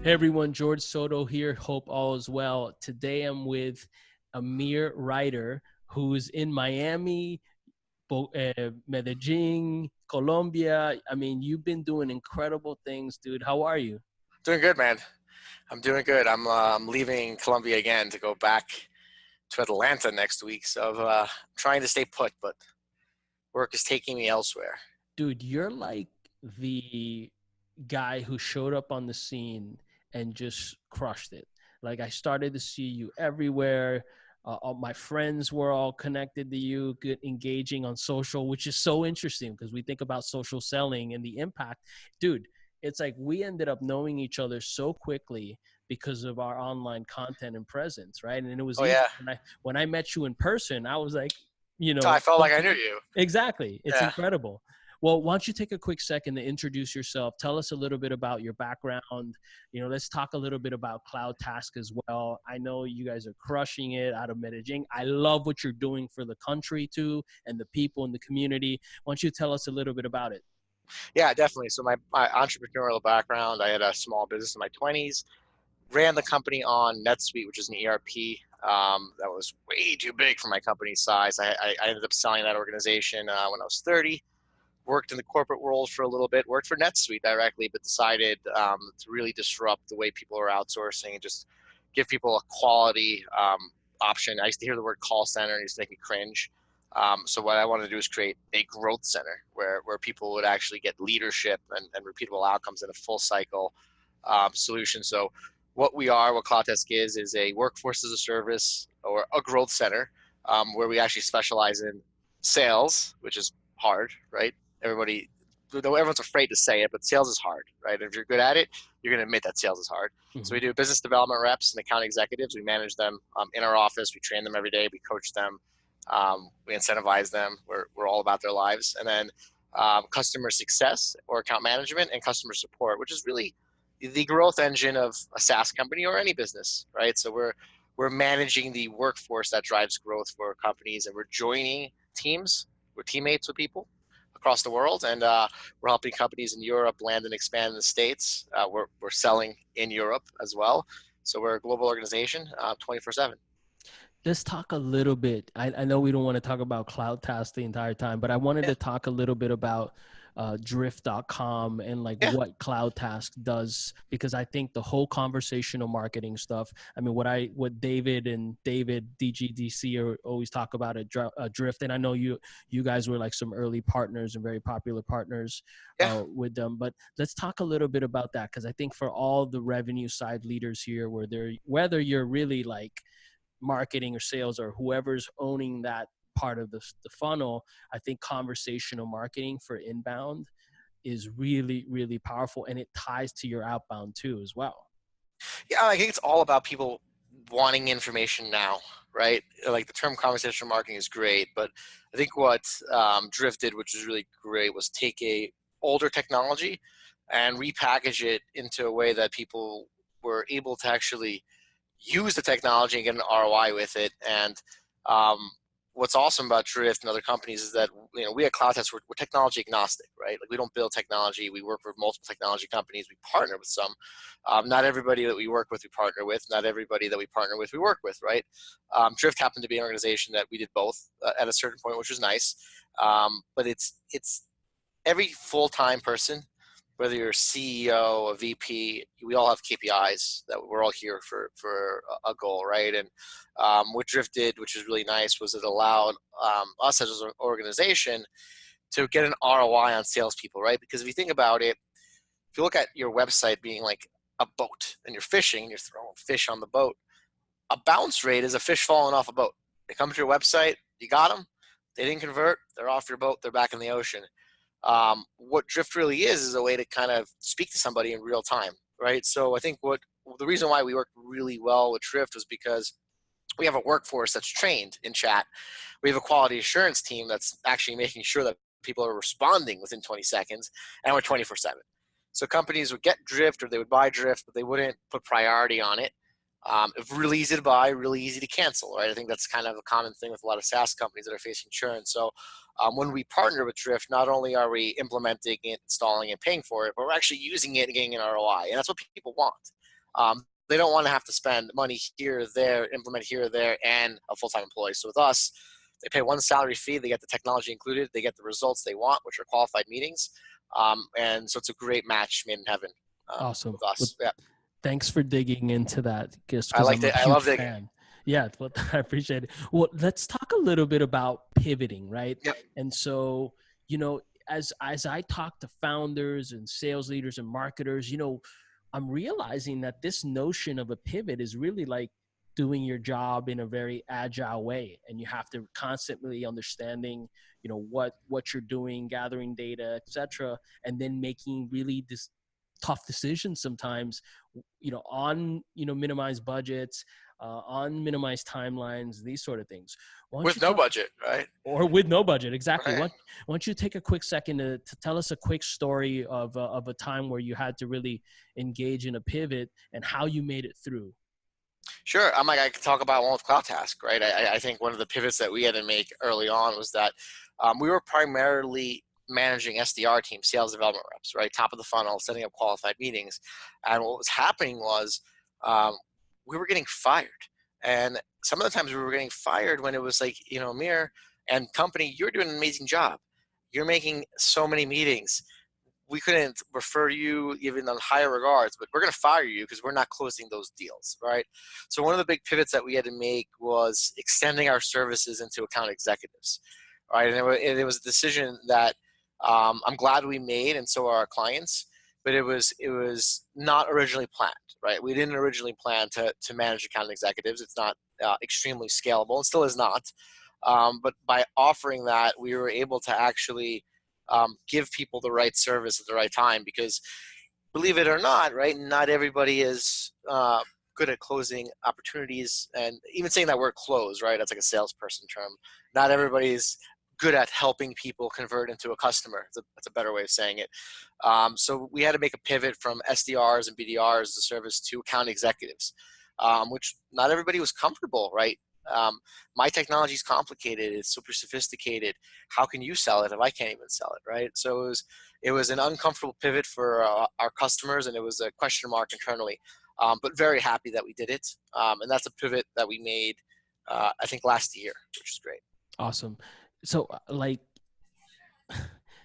Hey everyone, George Soto here. Hope all is well. Today I'm with Amir Reiter, who's in Miami, Medellín, Colombia. I mean, you've been doing incredible things, dude. How are you? Doing good, man. I'm doing good. I'm leaving Colombia again to go back to Atlanta next week. So I'm trying to stay put, but work is taking me elsewhere. Dude, you're like the guy who showed up on the scene and just crushed it. Like I started to see you everywhere. All my friends were all connected to you, good engaging on social, which is so interesting because we think about social selling and the impact. Dude, it's like we ended up knowing each other so quickly because of our online content and presence, right? And it was Oh easy yeah, when I met you in person. I was like, I felt like I knew you. exactly. It's Yeah, incredible. Well, why don't you take a quick second to introduce yourself? Tell us a little bit about your background. Let's talk a little bit about Cloudtask as well. I know you guys are crushing it out of Medellin. I love what you're doing for the country too, and the people in the community. Why don't you tell us a little bit about it? yeah, definitely. So my entrepreneurial background, I had a small business in my 20s, ran the company on NetSuite, which is an ERP. That was way too big for my company's size. I ended up selling that organization when I was 30. Worked in the corporate world for a little bit, worked for NetSuite directly, but decided to really disrupt the way people are outsourcing and just give people a quality option. I used to hear the word call center and it used to make me cringe. So what I wanted to do is create a growth center where people would actually get leadership and repeatable outcomes in a full cycle solution. So what Cloudtask is a workforce as a service or a growth center where we actually specialize in sales, which is hard, right? Everyone's afraid to say it, but sales is hard, right? If you're good at it, you're going to admit that sales is hard. So Mm-hmm. we do business development reps and account executives. We manage them in our office. We train them every day. We coach them. We incentivize them. We're all about their lives. And then customer success or account management and customer support, which is really the growth engine of a SaaS company or any business, right? So we're managing the workforce that drives growth for companies, and we're joining teams. We're teammates with people across the world, and we're helping companies in Europe land and expand in the States. We're selling in Europe as well, so we're a global organization, 24/7. Let's talk a little bit. I know we don't want to talk about Cloudtask the entire time, but I wanted Yeah, to talk a little bit about drift.com and like yeah, what Cloudtask does, because I think the whole conversational marketing stuff, I mean, what David DGDC are always talk about at Drift, and I know you guys were like some early partners and very popular partners yeah. with them, but let's talk a little bit about that, because I think for all the revenue side leaders here, whether you're really like marketing or sales or whoever's owning that part of the funnel, I think conversational marketing for inbound is really, really powerful. And it ties to your outbound too, as well. Yeah, I think it's all about people wanting information now, right? Like the term conversational marketing is great, but I think what Drift did, which was really great, was take a older technology and repackage it into a way that people were able to actually use the technology and get an ROI with it. And um, what's awesome about Drift and other companies is that we at Cloudtask we're technology agnostic, right? Like we don't build technology. We work with multiple technology companies. We partner with some. Not everybody that we work with we partner with. Not everybody that we partner with we work with, right? Drift happened to be an organization that we did both at a certain point, which was nice. But it's every full-time person, whether you're a CEO, a VP, we all have KPIs that we're all here for a goal, right? And what Drift did, which is really nice, was it allowed us as an organization to get an ROI on salespeople, right? Because if you think about it, if you look at your website being like a boat and you're fishing and you're throwing fish on the boat, a bounce rate is a fish falling off a boat. They come to your website, you got them, they didn't convert, they're off your boat, they're back in the ocean. What Drift really is a way to kind of speak to somebody in real time, right? So I think the reason why we work really well with Drift was because we have a workforce that's trained in chat. We have a quality assurance team that's actually making sure that people are responding within 20 seconds, and we're 24/7. So companies would get Drift or they would buy Drift, but they wouldn't put priority on it. It's really easy to buy, really easy to cancel, right? I think that's kind of a common thing with a lot of SaaS companies that are facing churn. So when we partner with Drift, not only are we implementing it, installing and paying for it, but we're actually using it and getting an ROI. And that's what people want. They don't want to have to spend money here or there, implement here or there, and a full-time employee. So with us, they pay one salary fee, they get the technology included, they get the results they want, which are qualified meetings. And so it's a great match made in heaven Awesome. with us. Yeah. Thanks for digging into that, just I because liked I'm a it. I huge love digging. fan. Yeah, well, I appreciate it. Well, let's talk a little bit about pivoting, right? Yep. And so, as I talk to founders and sales leaders and marketers, I'm realizing that this notion of a pivot is really like doing your job in a very agile way, and you have to constantly understanding, what you're doing, gathering data, etc., and then making really this tough decisions sometimes, on minimize budgets, on minimized timelines, these sort of things. Why don't With you no talk, budget, right? or with no budget, exactly. Right. Why don't you take a quick second to tell us a quick story of a time where you had to really engage in a pivot and how you made it through? Sure. I could talk about one with Cloudtask, right? I think one of the pivots that we had to make early on was that we were primarily managing SDR teams, sales development reps, right? Top of the funnel, setting up qualified meetings. And what was happening was um, we were getting fired. And some of the times we were getting fired when it was like, Amir and company, you're doing an amazing job. You're making so many meetings. We couldn't refer you even on higher regards, but we're going to fire you because we're not closing those deals, right? So one of the big pivots that we had to make was extending our services into account executives, right? And it was a decision that I'm glad we made, and so are our clients. But it was not originally planned, right? We didn't originally plan to manage account executives. It's not extremely scalable, and still is not. But by offering that, we were able to actually give people the right service at the right time, because believe it or not, right, not everybody is good at closing opportunities. And even saying that word close, right, that's like a salesperson term. Not everybody's good at helping people convert into a customer. That's a better way of saying it. So we had to make a pivot from SDRs and BDRs as a service to account executives, which not everybody was comfortable, right? My technology is complicated. It's super sophisticated. How can you sell it if I can't even sell it, right? So it was an uncomfortable pivot for our customers, and it was a question mark internally. But very happy that we did it. And that's a pivot that we made, I think, last year, which is great. Awesome. So,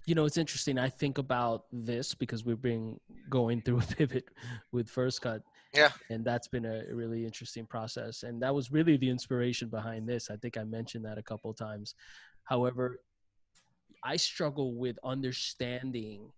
it's interesting. I think about this because we've been going through a pivot with First Cut. Yeah. And that's been a really interesting process. And that was really the inspiration behind this. I think I mentioned that a couple of times. However, I struggle with understanding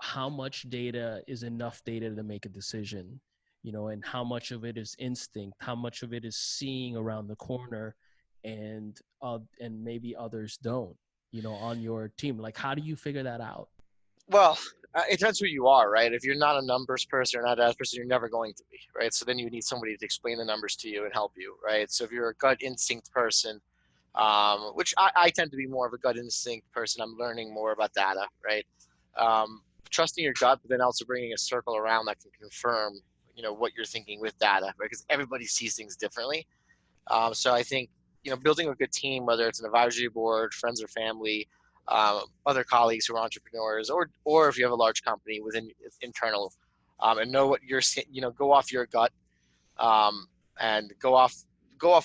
how much data is enough data to make a decision, and how much of it is instinct, how much of it is seeing around the corner, and maybe others don't, on your team. Like, how do you figure that out? Well, it depends who you are, right? If you're not a numbers person or not a data person, you're never going to be, right? So then you need somebody to explain the numbers to you and help you, right? So if you're a gut instinct person, which I tend to be more of a gut instinct person, I'm learning more about data, right? Trusting your gut, but then also bringing a circle around that can confirm, what you're thinking with data, right? Because everybody sees things differently. So I think, building a good team, whether it's an advisory board, friends or family, other colleagues who are entrepreneurs, or if you have a large company within internal, and know what you're, go off your gut, and go off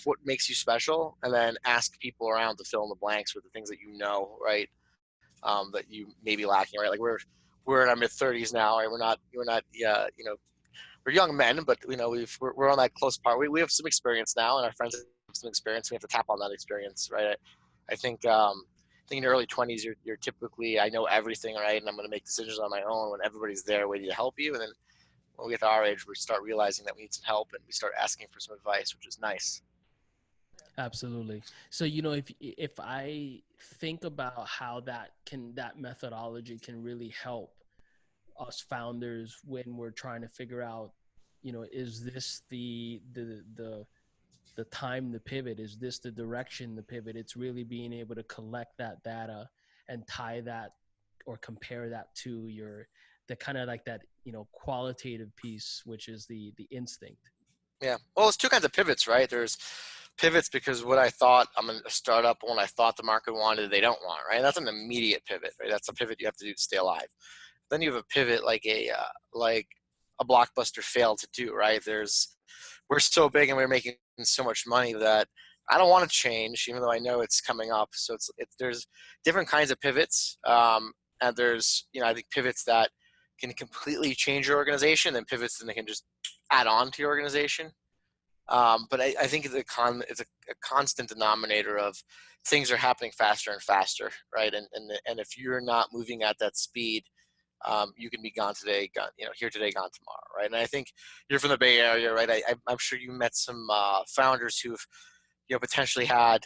what makes you special, and then ask people around to fill in the blanks with the things that right, that you may be lacking, right? Like we're in our mid-30s now, right? We're not we're young men, but we're on that close part. We have some experience now, and our friends have some experience. We have to tap on that experience, right? I think in your early 20s, you're typically, I know everything, right, and I'm going to make decisions on my own, when everybody's there waiting to help you. And then when we get to our age, we start realizing that we need some help, and we start asking for some advice, which is nice. Absolutely. So, if I think about how that methodology can really help us founders when we're trying to figure out, is this the time to pivot? Is this the direction to pivot? It's really being able to collect that data and tie that or compare that to the kind of like that, qualitative piece, which is the instinct. Yeah. Well, it's two kinds of pivots, right? There's pivots because what I thought I'm a startup, when I thought the market wanted, they don't want, right? That's an immediate pivot, right? That's a pivot you have to do to stay alive. Then you have a pivot like a Blockbuster failed to do, right? We're so big and we're making so much money that I don't want to change, even though I know it's coming up. So there's different kinds of pivots, and there's, I think pivots that can completely change your organization, and pivots that can just add on to your organization. But I think it's a constant denominator of things are happening faster and faster, right? And if you're not moving at that speed, you can be gone today, here today, gone tomorrow, right? And I think you're from the Bay Area, right? I'm sure you met some founders who've, potentially had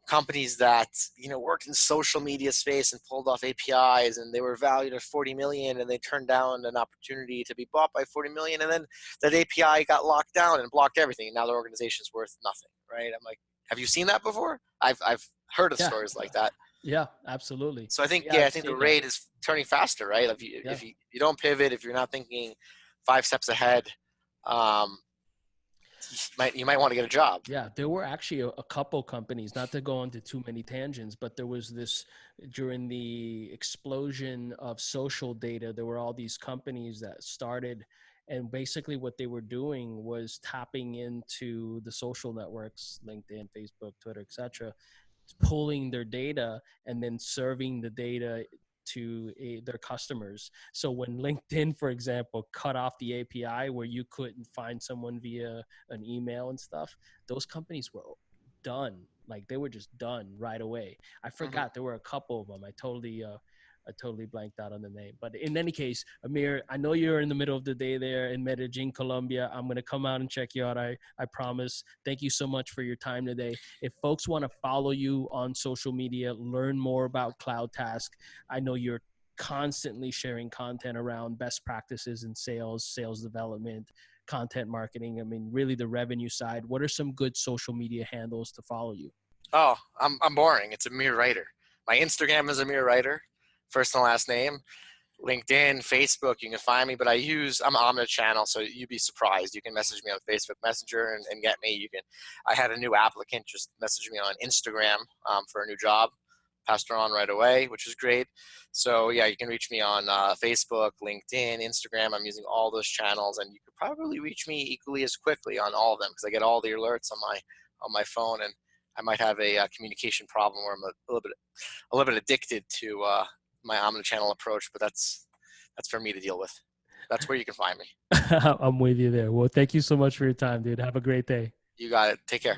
companies that, worked in social media space and pulled off APIs, and they were valued at 40 million, and they turned down an opportunity to be bought by 40 million, and then that API got locked down and blocked everything, and now their organization's worth nothing, right? I'm like, have you seen that before? I've heard of stories like that. Yeah, absolutely. So I think, Yeah, I think the rate is turning faster, right? If you don't pivot, if you're not thinking 5 steps ahead, you might want to get a job. Yeah, there were actually a couple companies, not to go into too many tangents, but there was this, during the explosion of social data, there were all these companies that started, and basically what they were doing was tapping into the social networks, LinkedIn, Facebook, Twitter, etc., pulling their data and then serving the data to their customers. So when LinkedIn, for example, cut off the API where you couldn't find someone via an email and stuff, those companies were done. Like they were just done right away. I forgot there were a couple of them. I totally blanked out on the name. But in any case, Amir, I know you're in the middle of the day there in Medellín, Colombia. I'm going to come out and check you out. I promise. Thank you so much for your time today. If folks want to follow you on social media, learn more about Cloudtask, I know you're constantly sharing content around best practices in sales development, content marketing. I mean, really the revenue side. What are some good social media handles to follow you? Oh, I'm boring. It's Amir Reiter. My Instagram is Amir Reiter, first and last name. LinkedIn, Facebook, you can find me, but I'm omnichannel, so you'd be surprised. You can message me on Facebook Messenger and get me. I had a new applicant just message me on Instagram for a new job, passed her on right away, which is great. So yeah, you can reach me on Facebook, LinkedIn, Instagram. I'm using all those channels, and you could probably reach me equally as quickly on all of them because I get all the alerts on my phone, and I might have a communication problem where I'm a little bit addicted to my omnichannel approach, but that's for me to deal with. That's where you can find me. I'm with you there. Well, thank you so much for your time, dude. Have a great day. You got it. Take care.